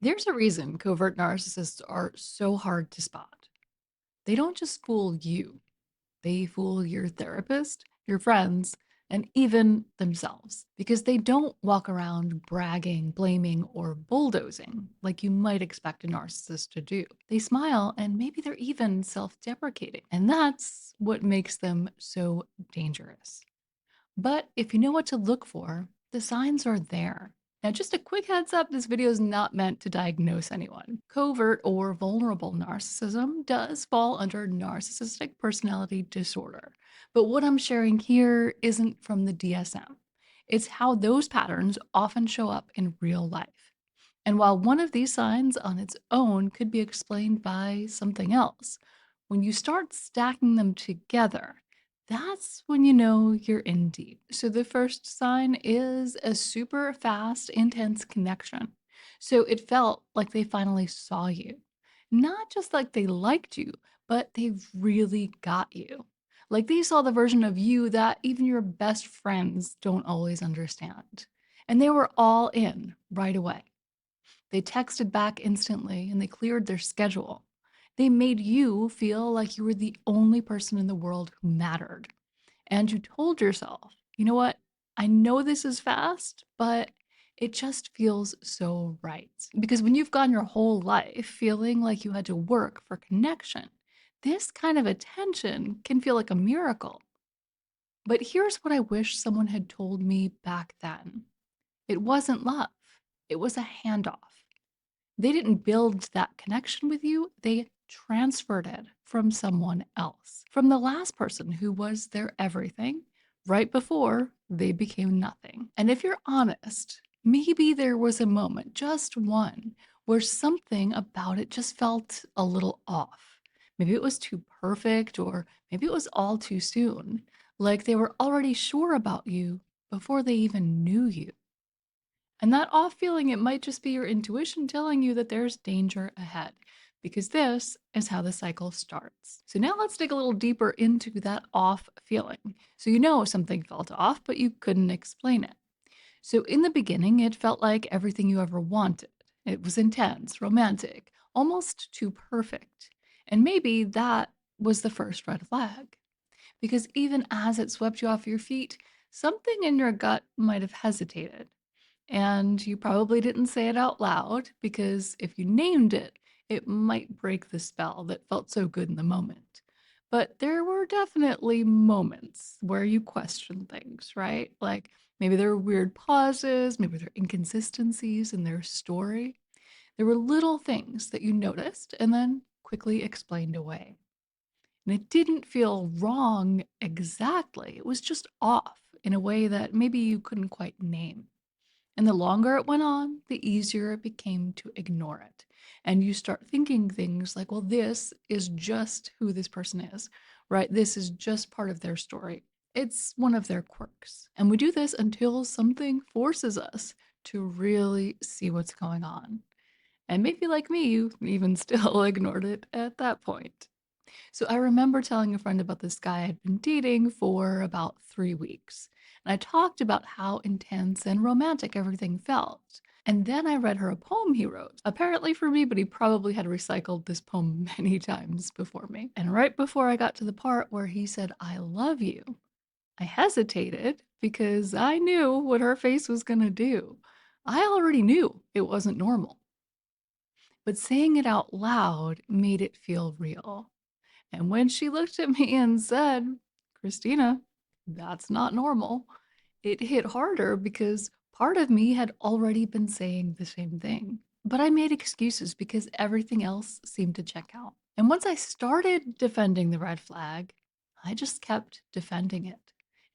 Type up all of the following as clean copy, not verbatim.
There's a reason covert narcissists are so hard to spot. They don't just fool you, they fool your therapist, your friends, and even themselves because they don't walk around bragging, blaming, or bulldozing like you might expect a narcissist to do. They smile and maybe they're even self deprecating. And that's what makes them so dangerous. But if you know what to look for, the signs are there. Now, just a quick heads up, this video is not meant to diagnose anyone. Covert or vulnerable narcissism does fall under narcissistic personality disorder. But what I'm sharing here isn't from the DSM. It's how those patterns often show up in real life. And while one of these signs on its own could be explained by something else, when you start stacking them together, that's when you know you're in deep. So the first sign is a super fast, intense connection. So it felt like they finally saw you. Not just like they liked you, but they really got you. Like they saw the version of you that even your best friends don't always understand. And they were all in right away. They texted back instantly and they cleared their schedule. They made you feel like you were the only person in the world who mattered. And you told yourself, you know what? I know this is fast, but it just feels so right. Because when you've gone your whole life feeling like you had to work for connection, this kind of attention can feel like a miracle. But here's what I wish someone had told me back then: it wasn't love, it was a handoff. They didn't build that connection with you, they transferred it from someone else, from the last person who was their everything right before they became nothing. And if you're honest, maybe there was a moment, just one, where something about it just felt a little off. Maybe it was too perfect, or maybe it was all too soon, like they were already sure about you before they even knew you. And that off feeling, it might just be your intuition telling you that there's danger ahead, because this is how the cycle starts. So now let's dig a little deeper into that off feeling. So you know something felt off, but you couldn't explain it. So in the beginning, it felt like everything you ever wanted. It was intense, romantic, almost too perfect. And maybe that was the first red flag. Because even as it swept you off your feet, something in your gut might have hesitated. And you probably didn't say it out loud because if you named it, it might break the spell that felt so good in the moment. But there were definitely moments where you questioned things, right? Like maybe there were weird pauses, maybe there were inconsistencies in their story. There were little things that you noticed and then quickly explained away. And it didn't feel wrong exactly, it was just off in a way that maybe you couldn't quite name. And the longer it went on, the easier it became to ignore it. And you start thinking things like, well, this is just who this person is, right? This is just part of their story. It's one of their quirks. And we do this until something forces us to really see what's going on. And maybe like me, you even still ignored it at that point. So I remember telling a friend about this guy I'd been dating for about 3 weeks. And I talked about how intense and romantic everything felt. And then I read her a poem he wrote, apparently for me, but he probably had recycled this poem many times before me. And right before I got to the part where he said, I love you, I hesitated because I knew what her face was going to do. I already knew it wasn't normal, but saying it out loud made it feel real. And when she looked at me and said, Christina, that's not normal, it hit harder because part of me had already been saying the same thing. But I made excuses because everything else seemed to check out. And once I started defending the red flag, I just kept defending it.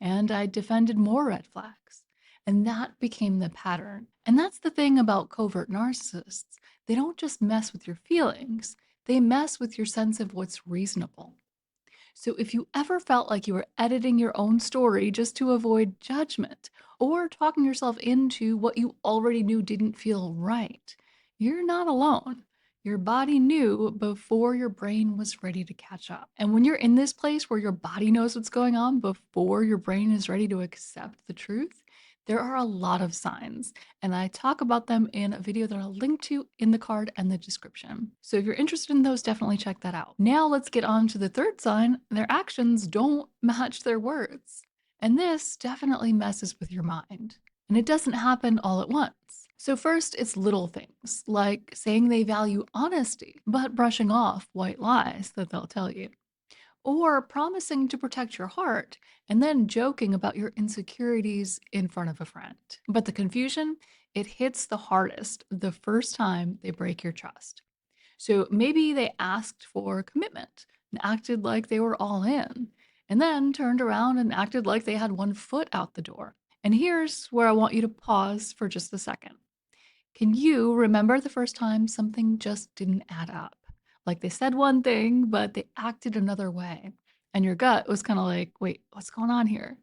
And I defended more red flags. And that became the pattern. And that's the thing about covert narcissists. They don't just mess with your feelings, they mess with your sense of what's reasonable. So if you ever felt like you were editing your own story just to avoid judgment or talking yourself into what you already knew didn't feel right, you're not alone. Your body knew before your brain was ready to catch up. And when you're in this place where your body knows what's going on before your brain is ready to accept the truth, There are a lot of signs, and I talk about them in a video that I'll link to in the card and the description. So if you're interested in those, definitely check that out. Now let's get on to the third sign. Their actions don't match their words. And this definitely messes with your mind. And it doesn't happen all at once. So first, it's little things, like saying they value honesty, but brushing off white lies that they'll tell you, or promising to protect your heart and then joking about your insecurities in front of a friend. But the confusion, it hits the hardest the first time they break your trust. So maybe they asked for commitment and acted like they were all in, and then turned around and acted like they had one foot out the door. And here's where I want you to pause for just a second. Can you remember the first time something just didn't add up? Like they said one thing, but they acted another way. And your gut was kind of like, wait, what's going on here?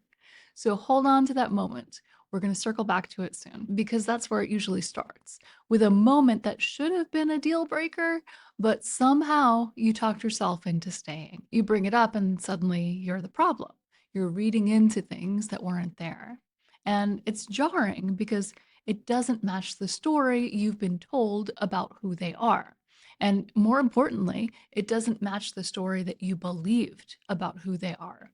So hold on to that moment. We're going to circle back to it soon because that's where it usually starts with a moment that should have been a deal breaker, but somehow you talked yourself into staying. You bring it up and suddenly you're the problem. You're reading into things that weren't there. And it's jarring because it doesn't match the story you've been told about who they are. And more importantly, it doesn't match the story that you believed about who they are.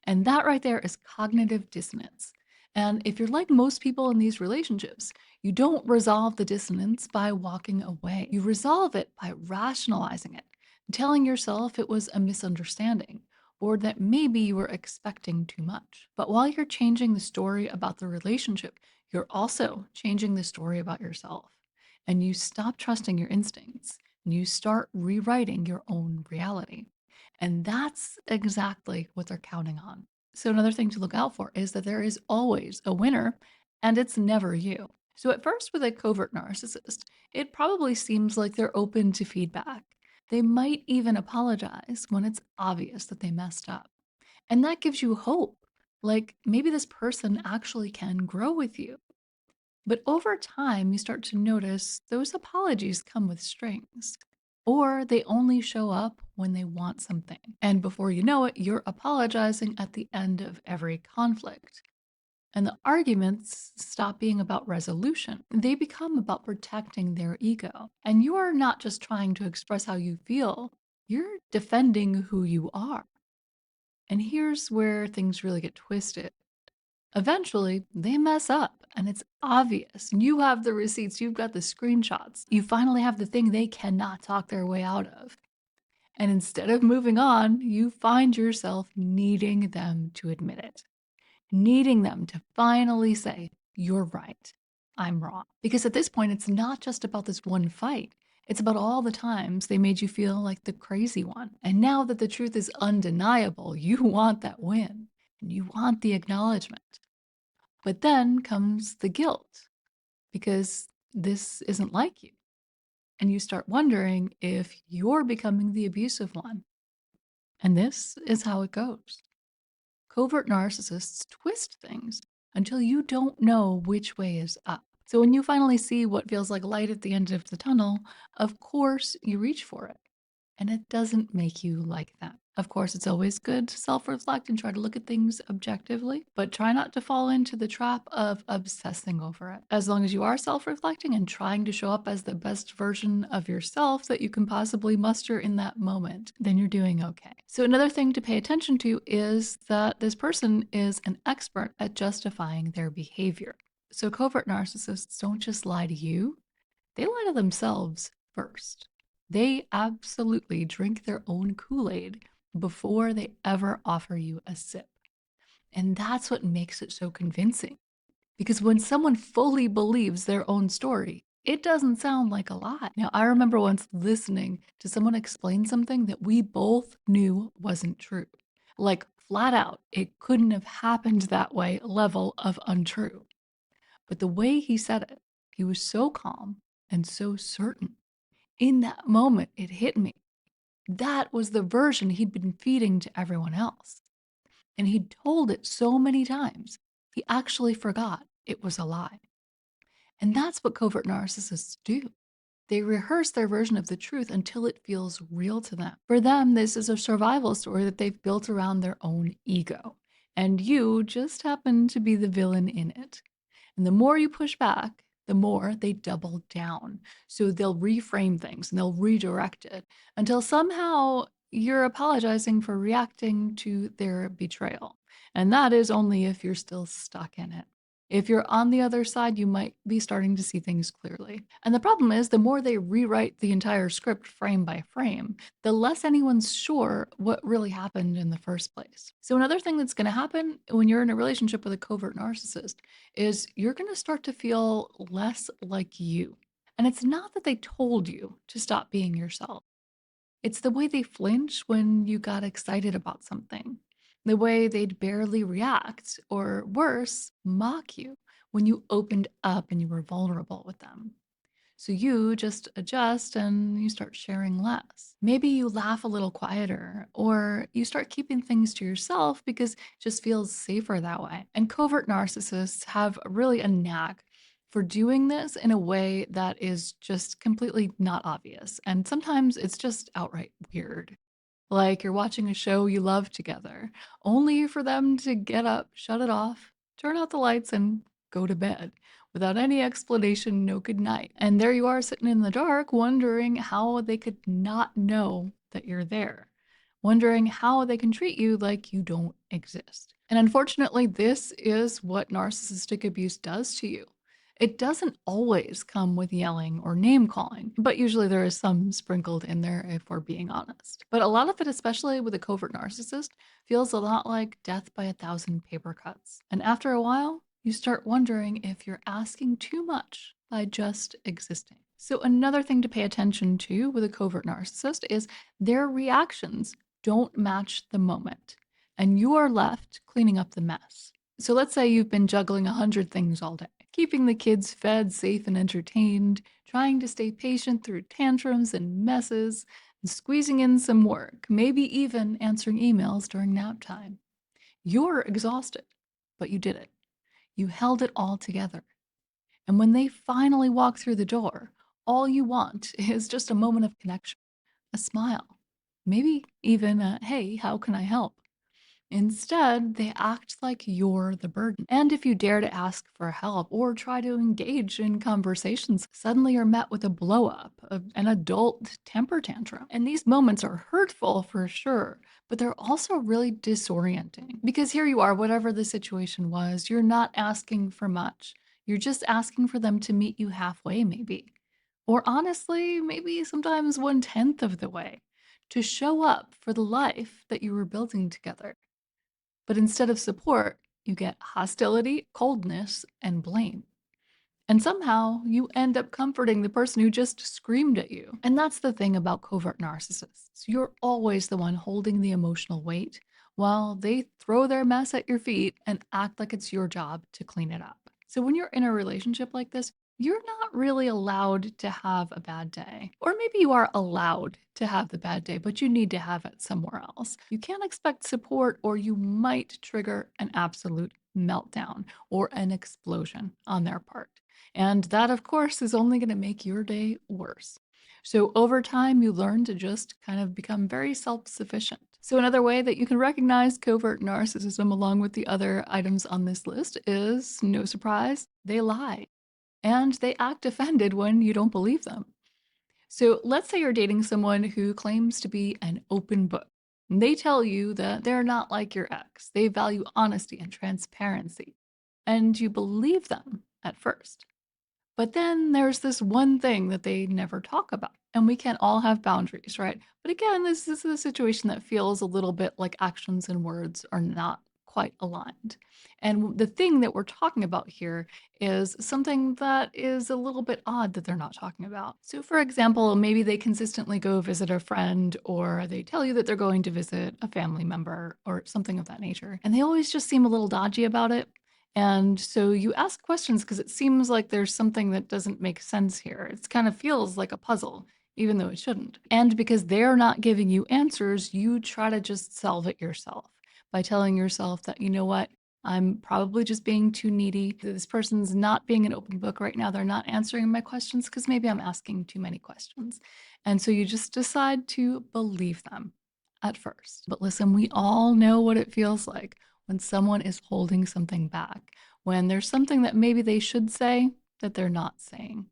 And that right there is cognitive dissonance. And if you're like most people in these relationships, you don't resolve the dissonance by walking away. You resolve it by rationalizing it, telling yourself it was a misunderstanding or that maybe you were expecting too much. But while you're changing the story about the relationship, you're also changing the story about yourself. And you stop trusting your instincts and you start rewriting your own reality. And that's exactly what they're counting on. So, another thing to look out for is that there is always a winner, and it's never you. So, at first, with a covert narcissist, it probably seems like they're open to feedback. They might even apologize when it's obvious that they messed up. And that gives you hope. Like maybe this person actually can grow with you. But over time, you start to notice those apologies come with strings, or they only show up when they want something. And before you know it, you're apologizing at the end of every conflict. And the arguments stop being about resolution. They become about protecting their ego. And you are not just trying to express how you feel, you're defending who you are. And here's where things really get twisted. Eventually, they mess up and it's obvious. You have the receipts, you've got the screenshots. You finally have the thing they cannot talk their way out of. And instead of moving on, you find yourself needing them to admit it, needing them to finally say, "You're right, I'm wrong." Because at this point, it's not just about this one fight. It's about all the times they made you feel like the crazy one. And now that the truth is undeniable, you want that win and you want the acknowledgement. But then comes the guilt because this isn't like you. And you start wondering if you're becoming the abusive one. And this is how it goes. Covert narcissists twist things until you don't know which way is up. So when you finally see what feels like light at the end of the tunnel, of course you reach for it. And it doesn't make you like them. Of course, it's always good to self reflect and try to look at things objectively, but try not to fall into the trap of obsessing over it. As long as you are self reflecting and trying to show up as the best version of yourself that you can possibly muster in that moment, then you're doing okay. So, another thing to pay attention to is that this person is an expert at justifying their behavior. So, covert narcissists don't just lie to you, they lie to themselves first. They absolutely drink their own Kool-Aid before they ever offer you a sip. And that's what makes it so convincing. Because when someone fully believes their own story, it doesn't sound like a lie. Now, I remember once listening to someone explain something that we both knew wasn't true. Like flat out, it couldn't have happened that way level of untrue. But the way he said it, he was so calm and so certain. In that moment, it hit me. That was the version he'd been feeding to everyone else. And he'd told it so many times, he actually forgot it was a lie. And that's what covert narcissists do. They rehearse their version of the truth until it feels real to them. For them, this is a survival story that they've built around their own ego. And you just happen to be the villain in it. And the more you push back, the more they double down. So they'll reframe things and they'll redirect it until somehow you're apologizing for reacting to their betrayal. And that is only if you're still stuck in it. If you're on the other side, you might be starting to see things clearly. And the problem is, the more they rewrite the entire script frame by frame, the less anyone's sure what really happened in the first place. So, another thing that's going to happen when you're in a relationship with a covert narcissist is you're going to start to feel less like you. And it's not that they told you to stop being yourself. It's the way they flinch when you got excited about something, the way they'd barely react, or worse, mock you when you opened up and you were vulnerable with them. So you just adjust and you start sharing less. Maybe you laugh a little quieter, or you start keeping things to yourself because it just feels safer that way. And covert narcissists have really a knack for doing this in a way that is just completely not obvious. And sometimes it's just outright weird. Like you're watching a show you love together, only for them to get up, shut it off, turn out the lights, and go to bed without any explanation, no good night. And there you are sitting in the dark, wondering how they could not know that you're there, wondering how they can treat you like you don't exist. And unfortunately, this is what narcissistic abuse does to you. It doesn't always come with yelling or name calling, but usually there is some sprinkled in there if we're being honest. But a lot of it, especially with a covert narcissist, feels a lot like death by a thousand paper cuts. And after a while, you start wondering if you're asking too much by just existing. So, another thing to pay attention to with a covert narcissist is their reactions don't match the moment, and you are left cleaning up the mess. So, let's say you've been juggling 100 things all day, keeping the kids fed, safe, and entertained, trying to stay patient through tantrums and messes, and squeezing in some work, maybe even answering emails during nap time. You're exhausted, but you did it. You held it all together. And when they finally walk through the door, all you want is just a moment of connection, a smile, maybe even a, hey, how can I help? Instead, they act like you're the burden. And if you dare to ask for help or try to engage in conversations, suddenly you're met with a blow up, an adult temper tantrum. And these moments are hurtful for sure, but they're also really disorienting because here you are, whatever the situation was, you're not asking for much. You're just asking for them to meet you halfway, maybe. Or honestly, maybe sometimes 1/10 of the way to show up for the life that you were building together. But instead of support, you get hostility, coldness, and blame. And somehow you end up comforting the person who just screamed at you. And that's the thing about covert narcissists. You're always the one holding the emotional weight while they throw their mess at your feet and act like it's your job to clean it up. So when you're in a relationship like this, you're not really allowed to have a bad day. Or maybe you are allowed to have the bad day, but you need to have it somewhere else. You can't expect support, or you might trigger an absolute meltdown or an explosion on their part. And that, of course, is only going to make your day worse. So over time, you learn to just kind of become very self sufficient. So, another way that you can recognize covert narcissism along with the other items on this list is no surprise, they lie and they act offended when you don't believe them. So, let's say you're dating someone who claims to be an open book. And they tell you that they're not like your ex, they value honesty and transparency. And you believe them at first. But then there's this one thing that they never talk about, and we can all have boundaries, right? But again, this is a situation that feels a little bit like actions and words are not quite aligned. And the thing that we're talking about here is something that is a little bit odd that they're not talking about. So, for example, maybe they consistently go visit a friend, or they tell you that they're going to visit a family member, or something of that nature. And they always just seem a little dodgy about it. And so you ask questions because it seems like there's something that doesn't make sense here. It kind of feels like a puzzle, even though it shouldn't. And because they're not giving you answers, you try to just solve it yourself by telling yourself that, you know what, I'm probably just being too needy. This person's not being an open book right now. They're not answering my questions because maybe I'm asking too many questions. And so you just decide to believe them at first. But listen, we all know what it feels like when someone is holding something back, when there's something that maybe they should say that they're not saying.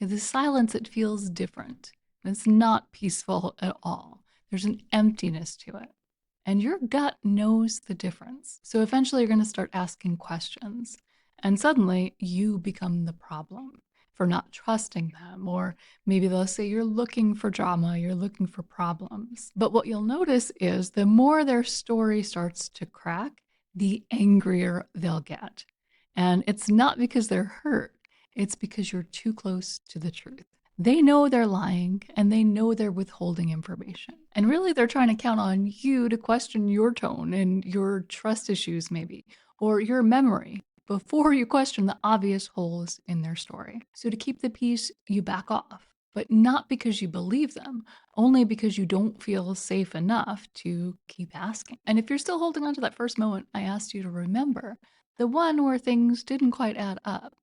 In the silence, it feels different. It's not peaceful at all. There's an emptiness to it. And your gut knows the difference. So eventually, you're going to start asking questions. And suddenly, you become the problem for not trusting them. Or maybe they'll say you're looking for drama, you're looking for problems. But what you'll notice is the more their story starts to crack, the angrier they'll get. And it's not because they're hurt, it's because you're too close to the truth. They know they're lying and they know they're withholding information. And really, they're trying to count on you to question your tone and your trust issues, maybe, or your memory before you question the obvious holes in their story. So, to keep the peace, you back off, but not because you believe them, only because you don't feel safe enough to keep asking. And if you're still holding on to that first moment I asked you to remember, the one where things didn't quite add up,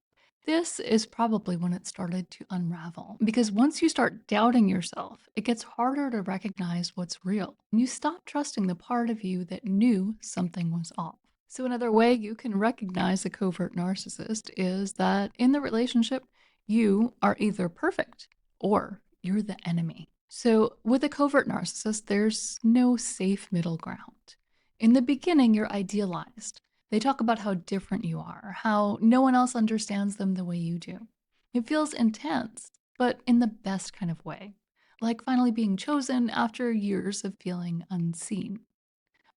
this is probably when it started to unravel. Because once you start doubting yourself, it gets harder to recognize what's real. You stop trusting the part of you that knew something was off. So, another way you can recognize a covert narcissist is that in the relationship, you are either perfect or you're the enemy. So, with a covert narcissist, there's no safe middle ground. In the beginning, you're idealized. They talk about how different you are, how no one else understands them the way you do. It feels intense, but in the best kind of way, like finally being chosen after years of feeling unseen.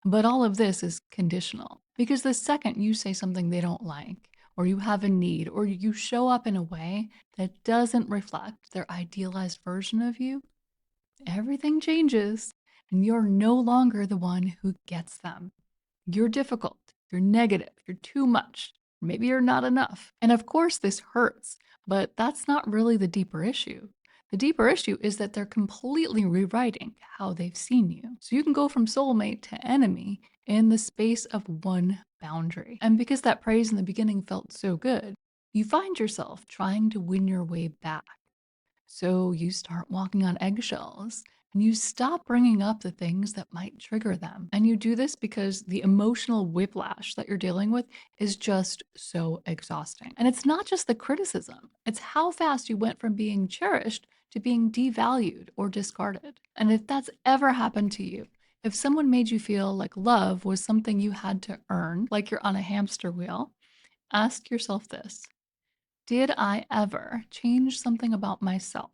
But all of this is conditional because the second you say something they don't like, or you have a need, or you show up in a way that doesn't reflect their idealized version of you, everything changes and you're no longer the one who gets them. You're difficult, you're negative, you're too much, maybe you're not enough. And of course, this hurts, but that's not really the deeper issue. The deeper issue is that they're completely rewriting how they've seen you. So you can go from soulmate to enemy in the space of one boundary. And because that praise in the beginning felt so good, you find yourself trying to win your way back. So you start walking on eggshells and you stop bringing up the things that might trigger them. And you do this because the emotional whiplash that you're dealing with is just so exhausting. And it's not just the criticism, it's how fast you went from being cherished to being devalued or discarded. And if that's ever happened to you, if someone made you feel like love was something you had to earn, like you're on a hamster wheel, ask yourself this: did I ever change something about myself?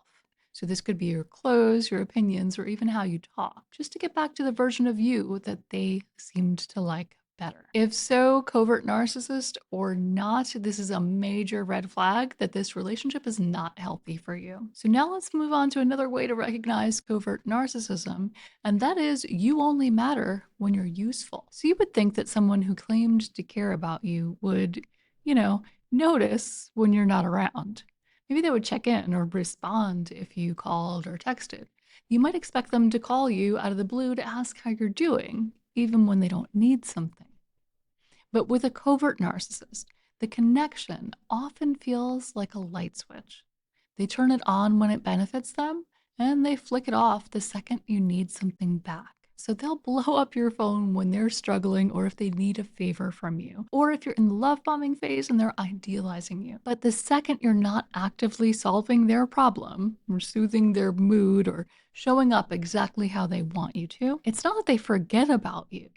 So this could be your clothes, your opinions, or even how you talk, just to get back to the version of you that they seemed to like better. If so, covert narcissist or not, this is a major red flag that this relationship is not healthy for you. So now let's move on to another way to recognize covert narcissism, and that is you only matter when you're useful. So you would think that someone who claimed to care about you would, you know, notice when you're not around. Maybe they would check in or respond if you called or texted. You might expect them to call you out of the blue to ask how you're doing, even when they don't need something. But with a covert narcissist, the connection often feels like a light switch. They turn it on when it benefits them, and they flick it off the second you need something back. So they'll blow up your phone when they're struggling or if they need a favor from you, or if you're in the love bombing phase and they're idealizing you. But the second you're not actively solving their problem or soothing their mood or showing up exactly how they want you to, it's not that they forget about you.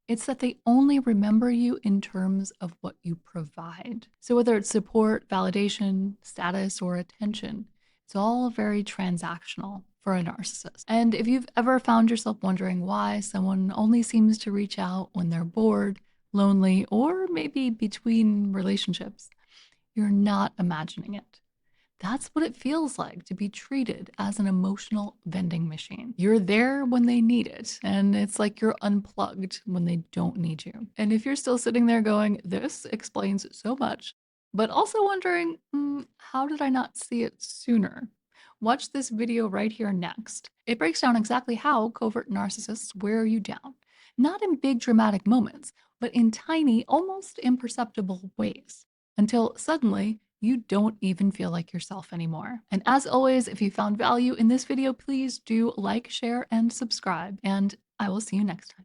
It's that they only remember you in terms of what you provide. So whether it's support, validation, status, or attention, it's all very transactional for a narcissist. And if you've ever found yourself wondering why someone only seems to reach out when they're bored, lonely, or maybe between relationships, you're not imagining it. That's what it feels like to be treated as an emotional vending machine. You're there when they need it, and it's like you're unplugged when they don't need you. And if you're still sitting there going, this explains so much, but also wondering, how did I not see it sooner? Watch this video right here next. It breaks down exactly how covert narcissists wear you down. Not in big dramatic moments, but in tiny, almost imperceptible ways. Until suddenly, you don't even feel like yourself anymore. And as always, if you found value in this video, please do like, share, and subscribe. And I will see you next time.